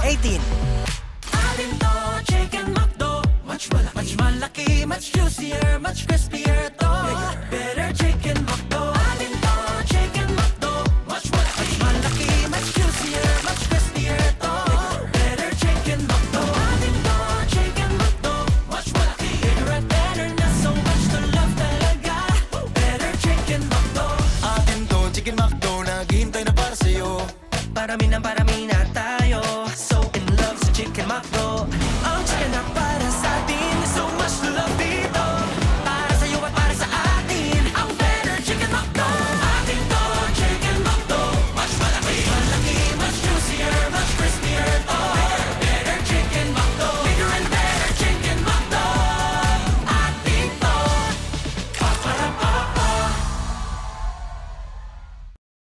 18. Alin to, Chicken McDo. Much malaki, much juicier, much crispier to. Better Chicken McDo. Alin to, Chicken McDo. Much malaki, much juicier, much crispier to. Better Chicken McDo. Alin to, Chicken McDo. Much malaki, bigger and better na, so much to love talaga. Better Chicken McDo. Atin to, Chicken McDo, naghihintay na para sa'yo. Parami na,